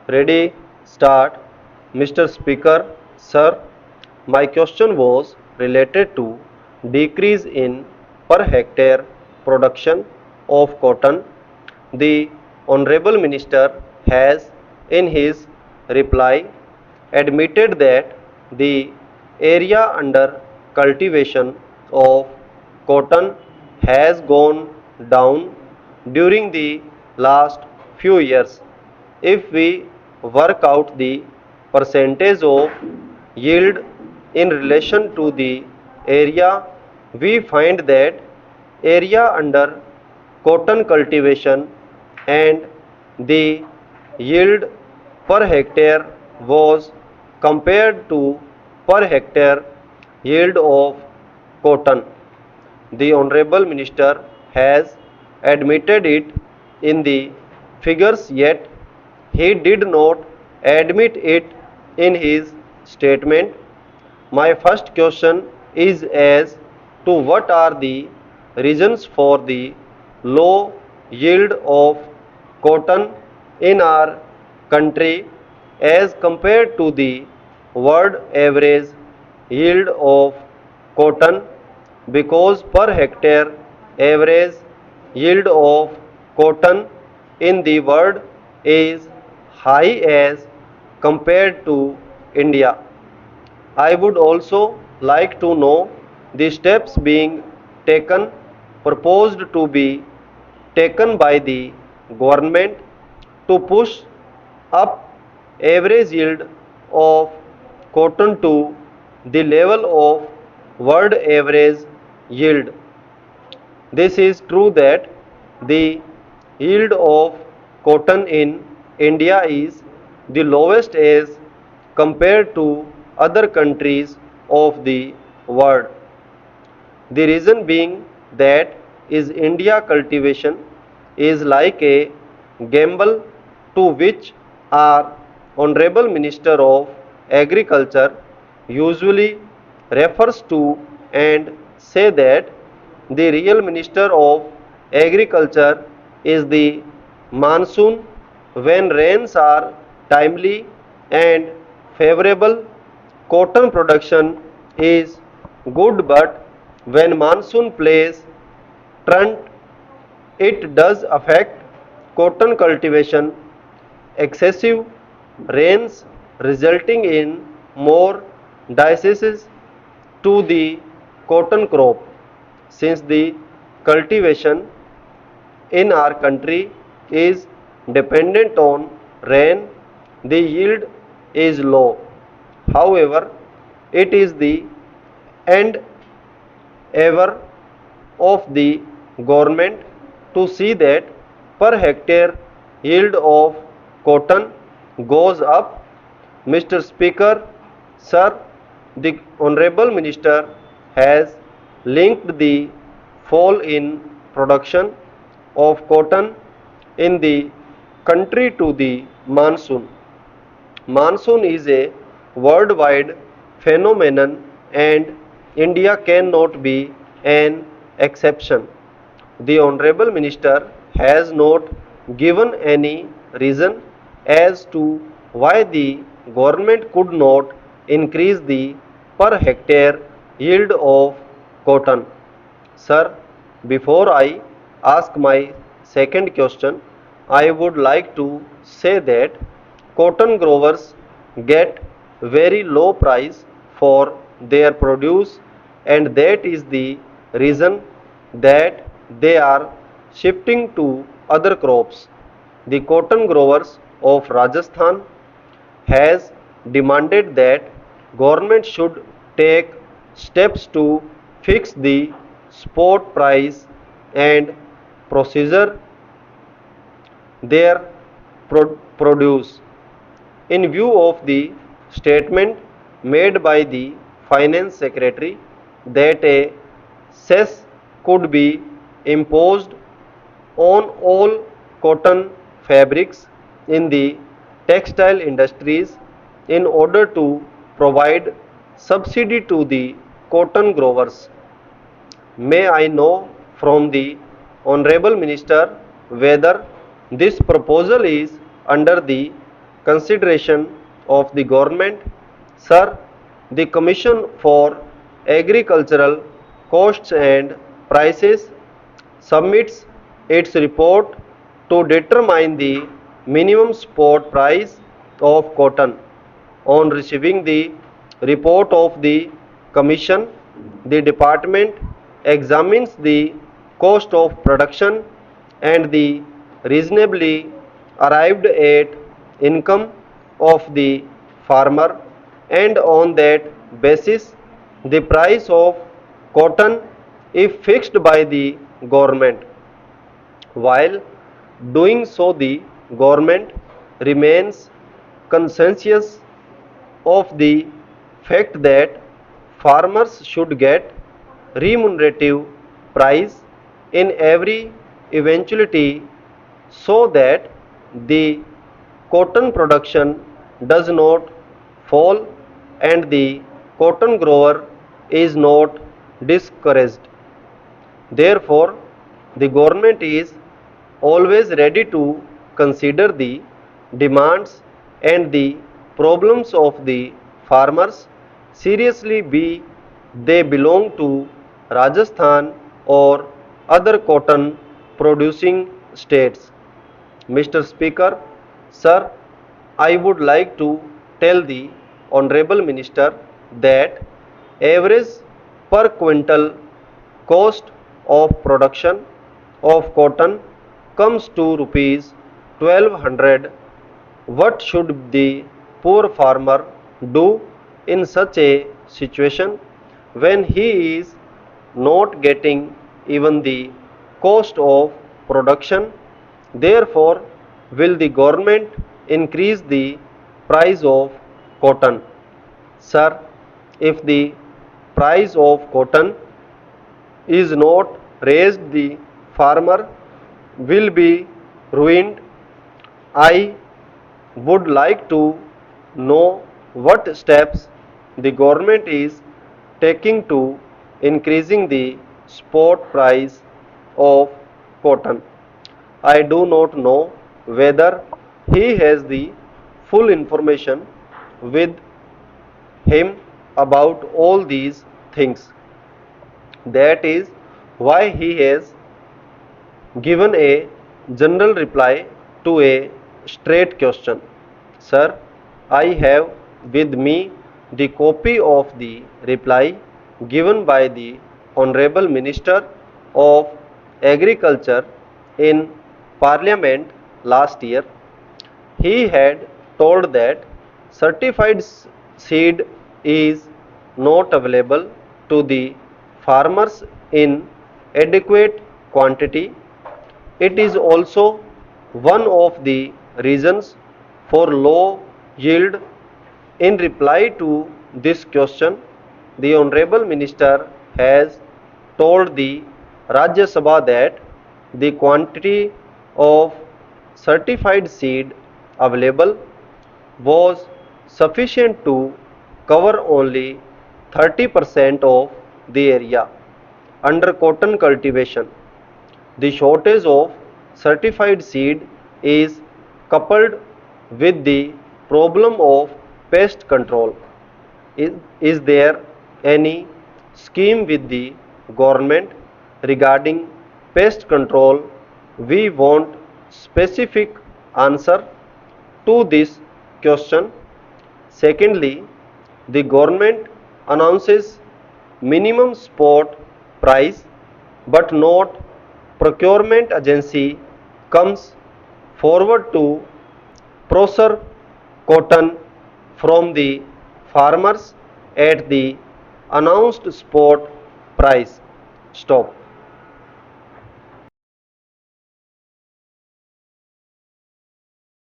Ready, start. Mr. Speaker, sir, my question was related to decrease in per hectare production of cotton. The Honorable Minister has, in his reply, admitted that the area under cultivation of cotton has gone down during the last few years. If we work out the percentage of yield in relation to the area, we find that area under cotton cultivation and the yield per hectare was compared to per hectare yield of cotton. The Honorable Minister has admitted it in the figures, yet he did not admit it in his statement. My first question is as to what are the reasons for the low yield of cotton in our country as compared to the world average yield of cotton, because per hectare average yield of cotton in the world is high as compared to India. I would also like to know the steps being taken, proposed to be taken by the government to push up average yield of cotton to the level of world average yield. This is true that the yield of cotton in India is the lowest as compared to other countries of the world. The reason being that is India cultivation is like a gamble, to which our Honorable Minister of Agriculture usually refers to and say that the real Minister of Agriculture is the monsoon. When rains are timely and favorable, cotton production is good, but when monsoon plays truant, it does affect cotton cultivation. Excessive rains resulting in more diseases to the cotton crop. Since the cultivation in our country is dependent on rain, the yield is low. However, it is the end ever of the government to see that per hectare yield of cotton goes up. Mr. Speaker, sir, the Honorable Minister has linked the fall in production of cotton in the country to the monsoon. Monsoon is a worldwide phenomenon and India cannot be an exception. The Honorable Minister has not given any reason as to why the government could not increase the per hectare yield of cotton. Sir, before I ask my second question, I would like to say that cotton growers get very low price for their produce, and that is the reason that they are shifting to other crops. The cotton growers of Rajasthan has demanded that government should take steps to fix the spot price and procedure their produce. In view of the statement made by the Finance Secretary that a cess could be imposed on all cotton fabrics in the textile industries in order to provide subsidy to the cotton growers. May I know from the Honorable Minister whether this proposal is under the consideration of the government. Sir, the Commission for Agricultural Costs and Prices submits its report to determine the minimum spot price of cotton. On receiving the report of the Commission, the department examines the cost of production and the reasonably arrived at income of the farmer, and on that basis the price of cotton is fixed by the government. While doing so, the government remains conscientious of the fact that farmers should get remunerative price in every eventuality, so that the cotton production does not fall and the cotton grower is not discouraged. Therefore, the government is always ready to consider the demands and the problems of the farmers seriously, be they belong to Rajasthan or other cotton producing states. Mr. Speaker, sir, I would like to tell the Honorable Minister that average per quintal cost of production of cotton comes to rupees 1200. What should the poor farmer do in such a situation when he is not getting even the cost of production? Therefore, will the government increase the price of cotton? Sir, if the price of cotton is not raised, the farmer will be ruined. I would like to know what steps the government is taking to increasing the spot price of cotton. I do not know whether he has the full information with him about all these things. That is why he has given a general reply to a straight question. Sir, I have with me the copy of the reply given by the Honorable Minister of Agriculture in Parliament last year. He had told that certified seed is not available to the farmers in adequate quantity. It is also one of the reasons for low yield. In reply to this question, the Honorable Minister has told the Rajya Sabha that the quantity of certified seed available was sufficient to cover only 30% of the area under cotton cultivation. The shortage of certified seed is coupled with the problem of pest control. Is there any scheme with the government regarding pest control? We want specific answer to this question. Secondly, the government announces minimum spot price, but not procurement agency comes forward to procure cotton from the farmers at the announced spot price. Stop.